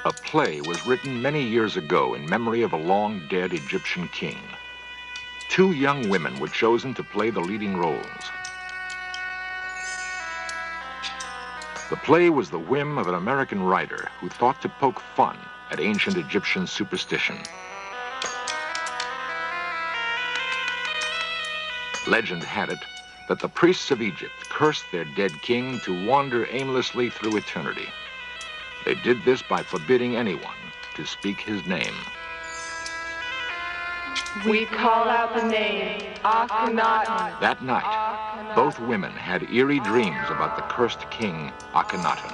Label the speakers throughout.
Speaker 1: A play was written many years ago in memory of a long-dead Egyptian king. 2 young women were chosen to play the leading roles. The play was the whim of an American writer who thought to poke fun at ancient Egyptian superstition. Legend had it that the priests of Egypt cursed their dead king to wander aimlessly through eternity. They did this by forbidding anyone to speak his name.
Speaker 2: We call out the name, Akhenaten.
Speaker 1: That night, both women had eerie dreams about the cursed king, Akhenaten.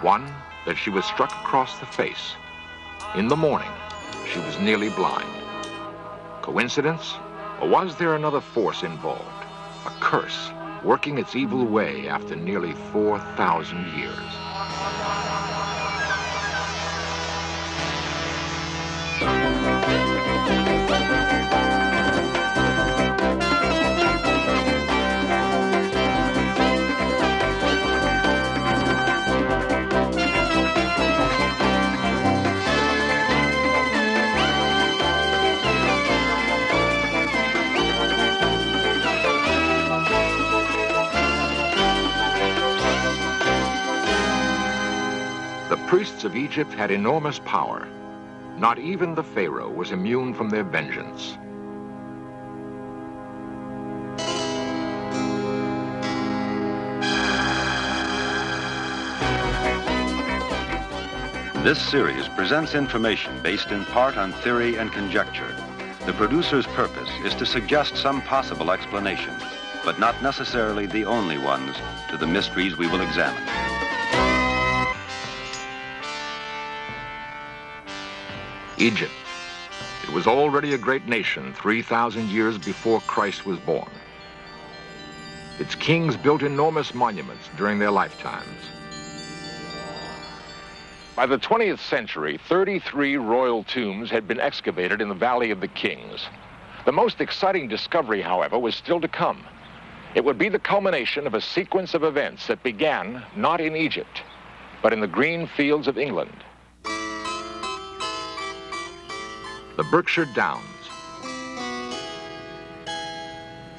Speaker 1: One, that she was struck across the face. In the morning, she was nearly blind. Coincidence? Or was there another force involved? A curse working its evil way after nearly 4,000 years. The priests of Egypt had enormous power. Not even the pharaoh was immune from their vengeance.
Speaker 3: This series presents information based in part on theory and conjecture. The producer's purpose is to suggest some possible explanations, but not necessarily the only ones, to the mysteries we will examine.
Speaker 1: Egypt. It was already a great nation 3,000 years before Christ was born. Its kings built enormous monuments during their lifetimes. By the 20th century, 33 royal tombs had been excavated in the Valley of the Kings. The most exciting discovery, however, was still to come. It would be the culmination of a sequence of events that began not in Egypt, but in the green fields of England. The Berkshire Downs.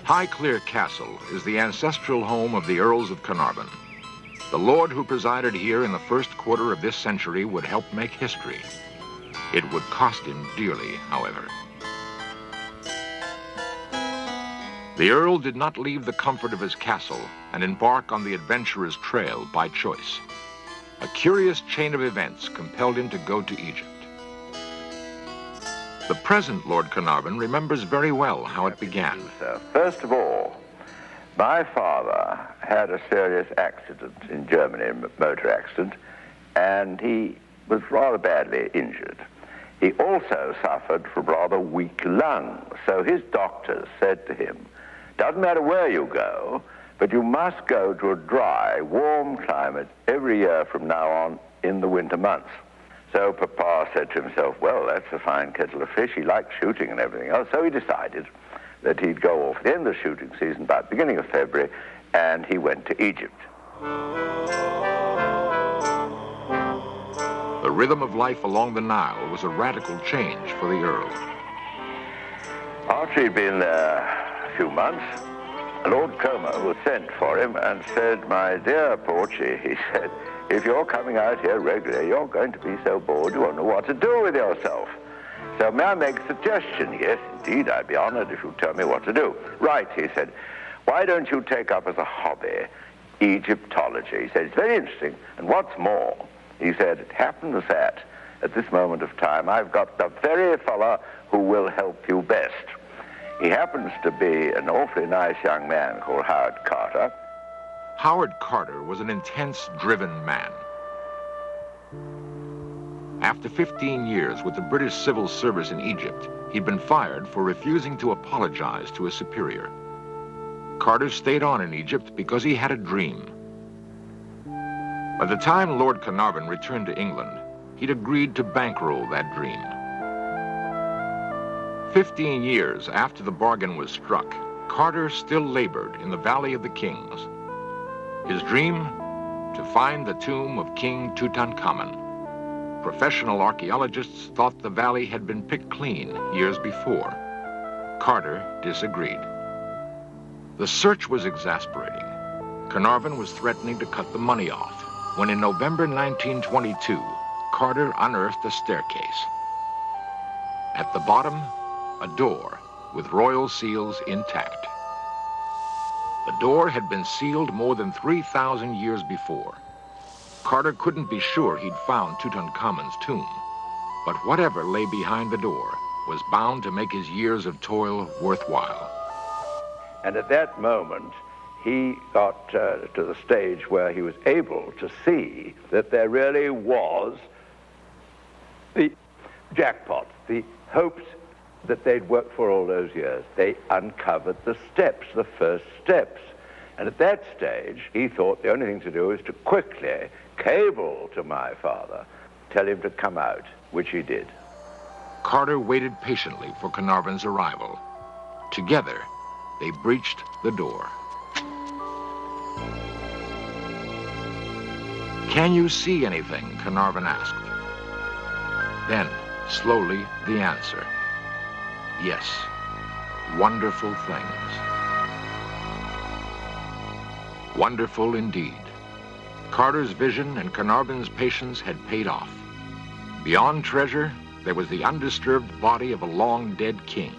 Speaker 1: Highclere Castle is the ancestral home of the Earls of Carnarvon. The lord who presided here in the first quarter of this century would help make history. It would cost him dearly, however. The Earl did not leave the comfort of his castle and embark on the adventurer's trail by choice. A curious chain of events compelled him to go to Egypt. The present Lord Carnarvon remembers very well how it began.
Speaker 4: First of all, my father had a serious accident in Germany, a motor accident, and he was rather badly injured. He also suffered from rather weak lungs, so his doctors said to him, doesn't matter where you go, but you must go to a dry, warm climate every year from now on in the winter months. So Papa said to himself, well, that's a fine kettle of fish. He likes shooting and everything else. So he decided that he'd go off at the end of the shooting season, about the beginning of February, and he went to Egypt.
Speaker 1: The rhythm of life along the Nile was a radical change for the Earl.
Speaker 4: After he'd been there a few months, Lord Como was sent for him and said, my dear Porchy, he said, if you're coming out here regularly, you're going to be so bored you won't know what to do with yourself. So may I make a suggestion? Yes, indeed, I'd be honored if you'd tell me what to do. Right, he said, why don't you take up as a hobby Egyptology? He said, it's very interesting, and what's more, he said, it happens that at this moment of time I've got the very fella who will help you best. He happens to be an awfully nice young man called Howard Carter.
Speaker 1: Howard Carter was an intense, driven man. After 15 years with the British Civil Service in Egypt, he'd been fired for refusing to apologize to his superior. Carter stayed on in Egypt because he had a dream. By the time Lord Carnarvon returned to England, he'd agreed to bankroll that dream. 15 years after the bargain was struck, Carter still labored in the Valley of the Kings. His dream? To find the tomb of King Tutankhamun. Professional archaeologists thought the valley had been picked clean years before. Carter disagreed. The search was exasperating. Carnarvon was threatening to cut the money off when in November 1922, Carter unearthed a staircase. At the bottom, a door with royal seals intact. The door had been sealed more than 3,000 years before. Carter couldn't be sure he'd found Tutankhamun's tomb, but whatever lay behind the door was bound to make his years of toil worthwhile.
Speaker 4: And at that moment, he got to the stage where he was able to see that there really was the jackpot, the hopes that they'd worked for all those years. They uncovered the steps, the first steps. And at that stage, he thought the only thing to do was to quickly cable to my father, tell him to come out, which he did.
Speaker 1: Carter waited patiently for Carnarvon's arrival. Together, they breached the door. "Can you see anything?" Carnarvon asked. Then, slowly, the answer. Yes, wonderful things. Wonderful indeed. Carter's vision and Carnarvon's patience had paid off. Beyond treasure, there was the undisturbed body of a long-dead king,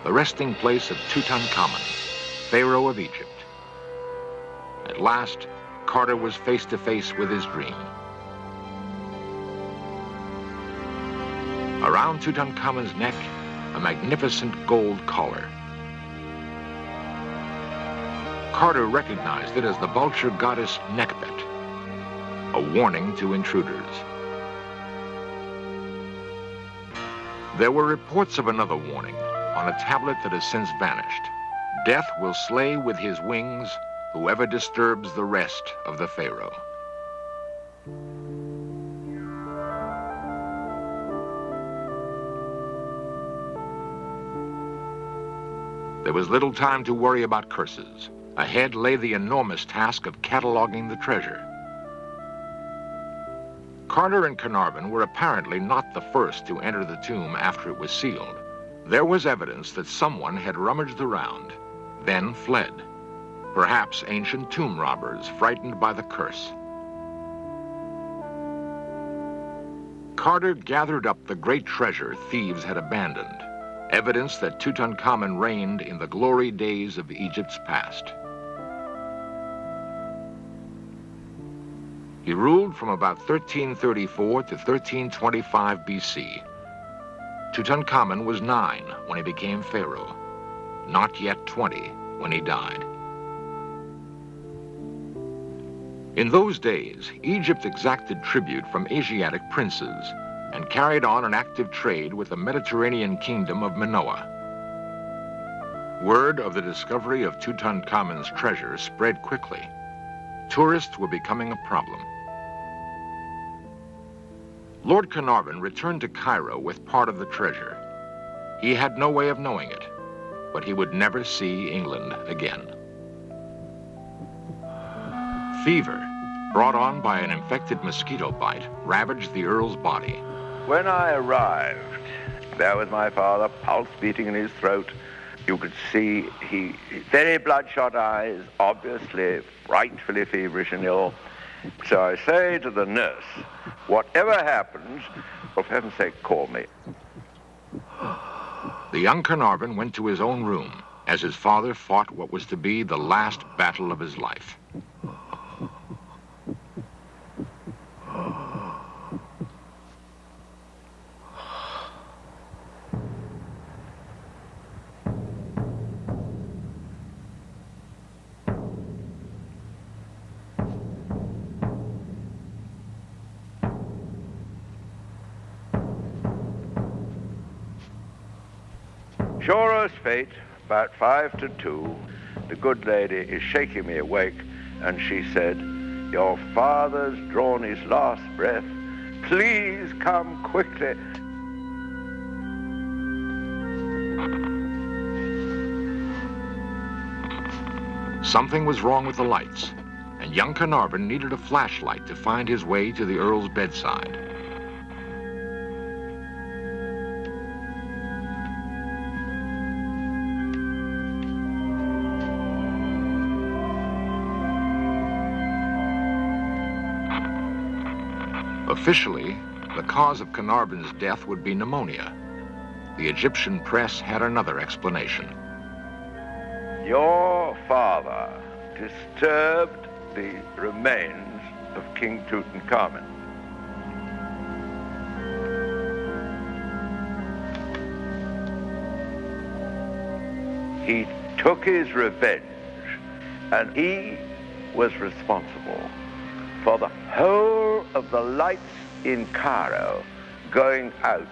Speaker 1: the resting place of Tutankhamun, Pharaoh of Egypt. At last, Carter was face to face with his dream. Around Tutankhamun's neck, a magnificent gold collar. Carter recognized it as the vulture goddess Nekbet, a warning to intruders. There were reports of another warning on a tablet that has since vanished. Death will slay with his wings whoever disturbs the rest of the Pharaoh. There was little time to worry about curses. Ahead lay the enormous task of cataloging the treasure. Carter and Carnarvon were apparently not the first to enter the tomb after it was sealed. There was evidence that someone had rummaged around, then fled. Perhaps ancient tomb robbers frightened by the curse. Carter gathered up the great treasure thieves had abandoned, evidence that Tutankhamun reigned in the glory days of Egypt's past. He ruled from about 1334 to 1325 BC. Tutankhamun was 9 when he became pharaoh, not yet 20 when he died. In those days, Egypt exacted tribute from Asiatic princes and carried on an active trade with the Mediterranean kingdom of Minoa. Word of the discovery of Tutankhamun's treasure spread quickly. Tourists were becoming a problem. Lord Carnarvon returned to Cairo with part of the treasure. He had no way of knowing it, but he would never see England again. Fever, brought on by an infected mosquito bite, ravaged the Earl's body.
Speaker 4: When I arrived, there was my father, pulse beating in his throat. You could see he very bloodshot eyes, obviously frightfully feverish and ill. So I say to the nurse, whatever happens, for heaven's sake, call me.
Speaker 1: The young Carnarvon went to his own room as his father fought what was to be the last battle of his life.
Speaker 4: Sure as fate, about 5 to 2, the good lady is shaking me awake, and she said, "Your father's drawn his last breath. Please come quickly."
Speaker 1: Something was wrong with the lights, and young Carnarvon needed a flashlight to find his way to the Earl's bedside. Officially, the cause of Carnarvon's death would be pneumonia. The Egyptian press had another explanation.
Speaker 4: Your father disturbed the remains of King Tutankhamun. He took his revenge, and he was responsible for the whole of the lights in Cairo going out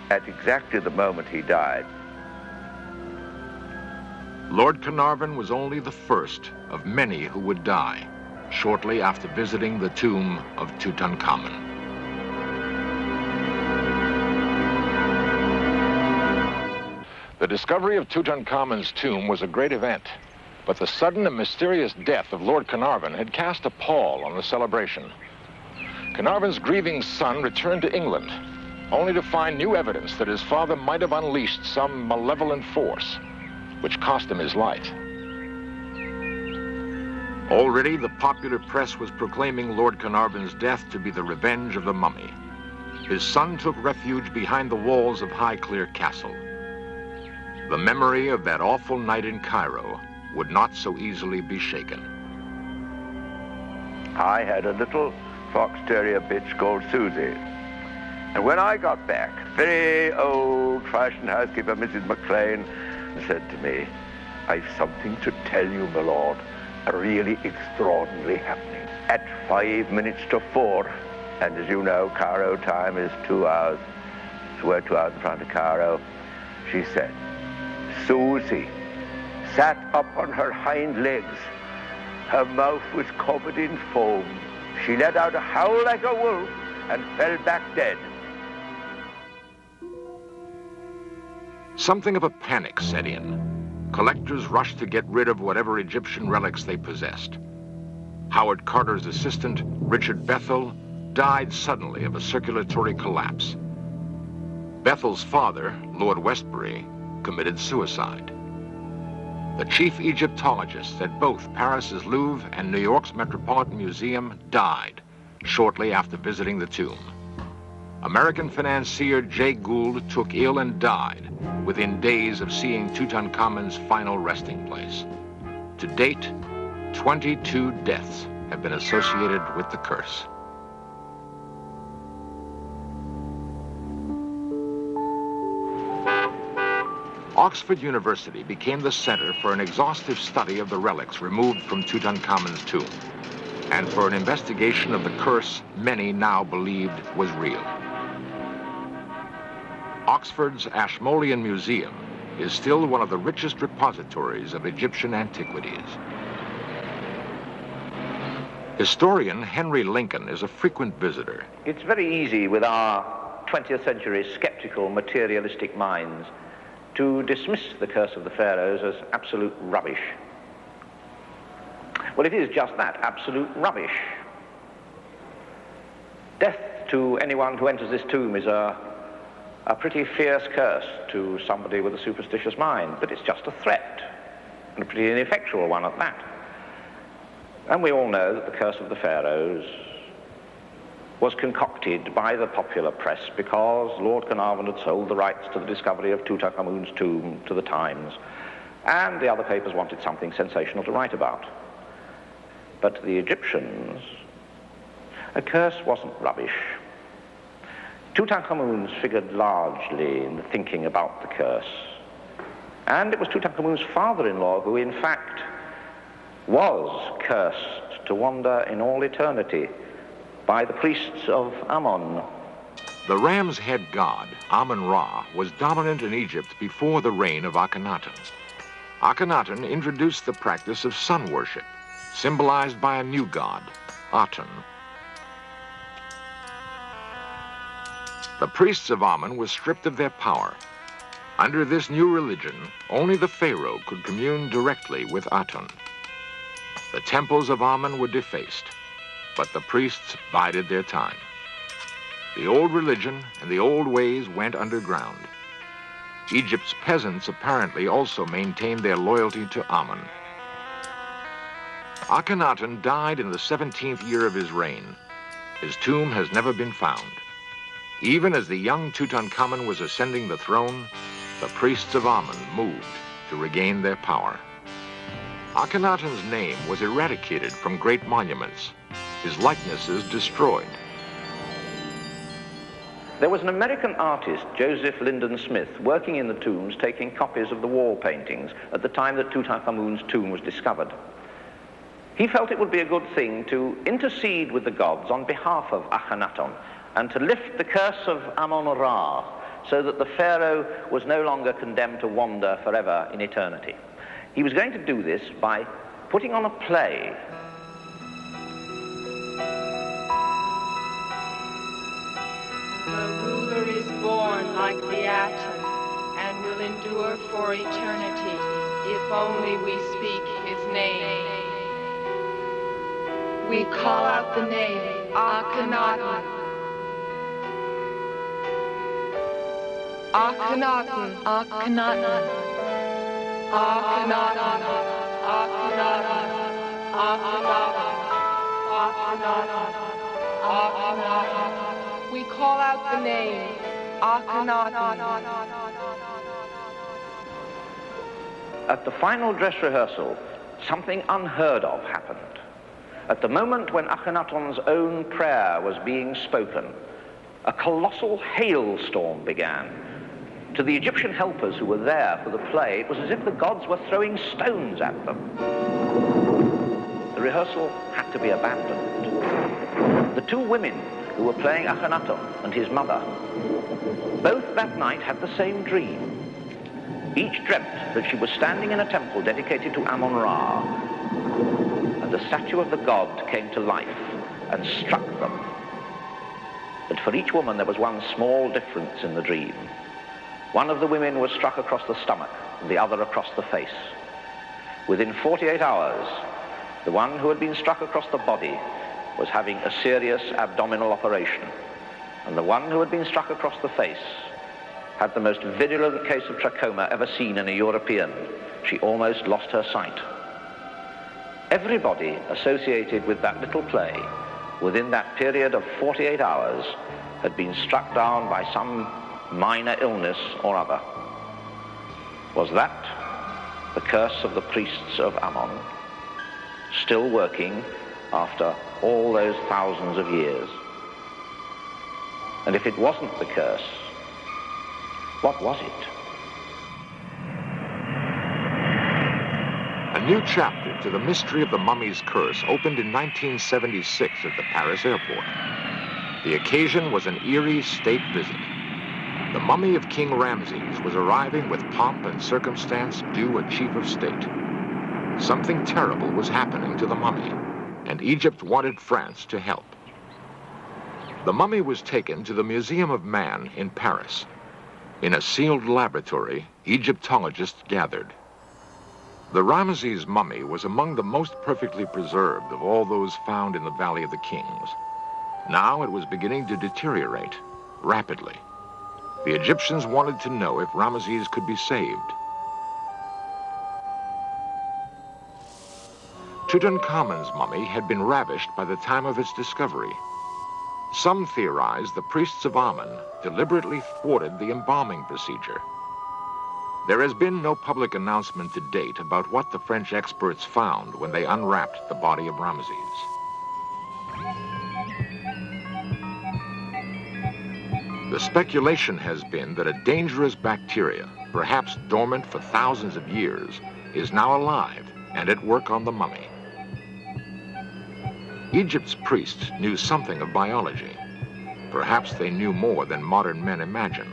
Speaker 4: at exactly the moment he died.
Speaker 1: Lord Carnarvon was only the first of many who would die shortly after visiting the tomb of Tutankhamun. The discovery of Tutankhamun's tomb was a great event, but the sudden and mysterious death of Lord Carnarvon had cast a pall on the celebration. Carnarvon's grieving son returned to England, only to find new evidence that his father might have unleashed some malevolent force, which cost him his life. Already, the popular press was proclaiming Lord Carnarvon's death to be the revenge of the mummy. His son took refuge behind the walls of Highclere Castle. The memory of that awful night in Cairo would not so easily be shaken.
Speaker 4: I had a little fox terrier bitch called Susie. And when I got back, very old-fashioned housekeeper, Mrs. McLean, said to me, "I've something to tell you, my lord, a really extraordinary happening." At 5 minutes to 4, and as you know, Cairo time is 2 hours, so we're 2 hours in front of Cairo, she said, Susie sat up on her hind legs. Her mouth was covered in foam. She let out a howl like a wolf and fell back dead.
Speaker 1: Something of a panic set in. Collectors rushed to get rid of whatever Egyptian relics they possessed. Howard Carter's assistant, Richard Bethel, died suddenly of a circulatory collapse. Bethel's father, Lord Westbury, committed suicide. The chief Egyptologists at both Paris's Louvre and New York's Metropolitan Museum died shortly after visiting the tomb. American financier Jay Gould took ill and died within days of seeing Tutankhamun's final resting place. To date, 22 deaths have been associated with the curse. Oxford University became the center for an exhaustive study of the relics removed from Tutankhamun's tomb, and for an investigation of the curse many now believed was real. Oxford's Ashmolean Museum is still one of the richest repositories of Egyptian antiquities. Historian Henry Lincoln is a frequent visitor.
Speaker 5: It's very easy with our 20th century skeptical, materialistic minds to dismiss the curse of the pharaohs as absolute rubbish. Well, it is just that, absolute rubbish. Death to anyone who enters this tomb is a pretty fierce curse to somebody with a superstitious mind, but it's just a threat, and a pretty ineffectual one at that. And we all know that the curse of the pharaohs was concocted by the popular press because Lord Carnarvon had sold the rights to the discovery of Tutankhamun's tomb to the Times, and the other papers wanted something sensational to write about. But the Egyptians, a curse wasn't rubbish. Tutankhamun's figured largely in the thinking about the curse, and it was Tutankhamun's father-in-law who, in fact, was cursed to wander in all eternity by the priests of Ammon.
Speaker 1: The ram's head god, Amun-Ra, was dominant in Egypt before the reign of Akhenaten. Akhenaten introduced the practice of sun worship, symbolized by a new god, Aten. The priests of Amun were stripped of their power. Under this new religion, only the pharaoh could commune directly with Aten. The temples of Amun were defaced, but the priests bided their time. The old religion and the old ways went underground. Egypt's peasants apparently also maintained their loyalty to Amun. Akhenaten died in the 17th year of his reign, his tomb has never been found. Even as the young Tutankhamun was ascending the throne, the priests of Amun moved to regain their power. Akhenaten's name was eradicated from great monuments, his likenesses destroyed.
Speaker 5: There was an American artist, Joseph Lyndon Smith, working in the tombs, taking copies of the wall paintings at the time that Tutankhamun's tomb was discovered. He felt it would be a good thing to intercede with the gods on behalf of Akhenaten and to lift the curse of Amun-Ra so that the pharaoh was no longer condemned to wander forever in eternity. He was going to do this by putting on a play.
Speaker 2: The ruler is born like the atom and will endure for eternity if only we speak his name. We call out the name Akhenaten. Akhenaten, Akhenaten, Akhenaten, Akhenaten, Akhenaten, Akhenaten, Akhenaten. We call out the name Akhenaten.
Speaker 5: At the final dress rehearsal, something unheard of happened. At the moment when Akhenaten's own prayer was being spoken, a colossal hailstorm began. To the Egyptian helpers who were there for the play, it was as if the gods were throwing stones at them. The rehearsal had to be abandoned. The two women who were playing Akhenaten and his mother, both that night had the same dream. Each dreamt that she was standing in a temple dedicated to Amun-Ra, and the statue of the god came to life and struck them. But for each woman there was one small difference in the dream. One of the women was struck across the stomach and the other across the face. Within 48 hours, the one who had been struck across the body was having a serious abdominal operation, and the one who had been struck across the face had the most virulent case of trachoma ever seen in a European. She almost lost her sight. Everybody associated with that little play within that period of 48 hours had been struck down by some minor illness or other. Was that the curse of the priests of Amun, still working after all those thousands of years? And if it wasn't the curse, what was it?
Speaker 1: A new chapter to the mystery of the mummy's curse opened in 1976 at the Paris airport. The occasion was an eerie state visit. The mummy of King Ramses was arriving with pomp and circumstance due a chief of state. Something terrible was happening to the mummy, and Egypt wanted France to help. The mummy was taken to the Museum of Man in Paris. In a sealed laboratory, Egyptologists gathered. The Ramses mummy was among the most perfectly preserved of all those found in the Valley of the Kings. Now it was beginning to deteriorate rapidly. The Egyptians wanted to know if Ramses could be saved. Tutankhamun's mummy had been ravished by the time of its discovery. Some theorized the priests of Amun deliberately thwarted the embalming procedure. There has been no public announcement to date about what the French experts found when they unwrapped the body of Ramses. The speculation has been that a dangerous bacteria, perhaps dormant for thousands of years, is now alive and at work on the mummy. Egypt's priests knew something of biology. Perhaps they knew more than modern men imagine.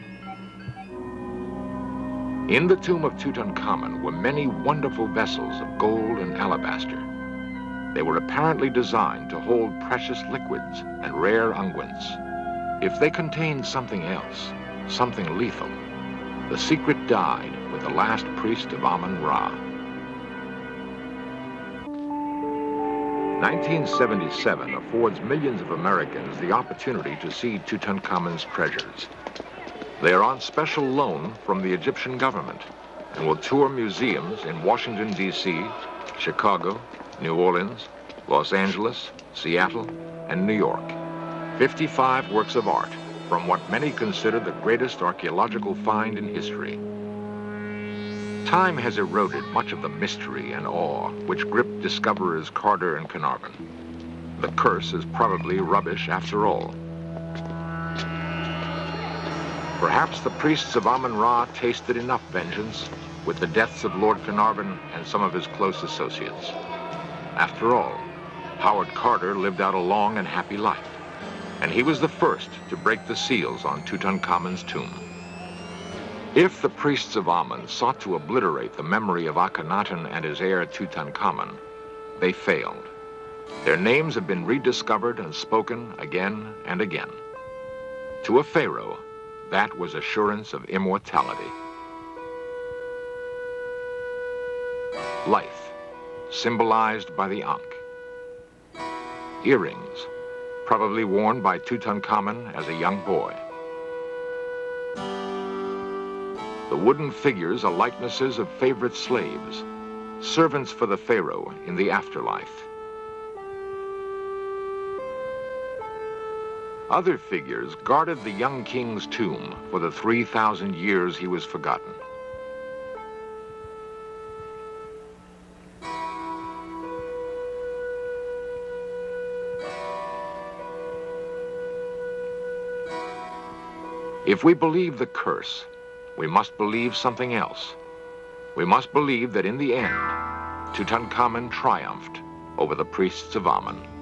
Speaker 1: In the tomb of Tutankhamun were many wonderful vessels of gold and alabaster. They were apparently designed to hold precious liquids and rare unguents. If they contained something else, something lethal, the secret died with the last priest of Amun-Ra. 1977 affords millions of Americans the opportunity to see Tutankhamun's treasures. They are on special loan from the Egyptian government and will tour museums in Washington, D.C., Chicago, New Orleans, Los Angeles, Seattle, and New York. 55 works of art from what many consider the greatest archaeological find in history. Time has eroded much of the mystery and awe which gripped discoverers Carter and Carnarvon. The curse is probably rubbish after all. Perhaps the priests of Amun-Ra tasted enough vengeance with the deaths of Lord Carnarvon and some of his close associates. After all, Howard Carter lived out a long and happy life, and he was the first to break the seals on Tutankhamun's tomb. If the priests of Amun sought to obliterate the memory of Akhenaten and his heir Tutankhamun, they failed. Their names have been rediscovered and spoken again and again. To a pharaoh, that was assurance of immortality. Life, symbolized by the Ankh. Earrings, probably worn by Tutankhamun as a young boy. The wooden figures are likenesses of favorite slaves, servants for the pharaoh in the afterlife. Other figures guarded the young king's tomb for the 3,000 years he was forgotten. If we believe the curse, we must believe something else. We must believe that in the end, Tutankhamun triumphed over the priests of Amun.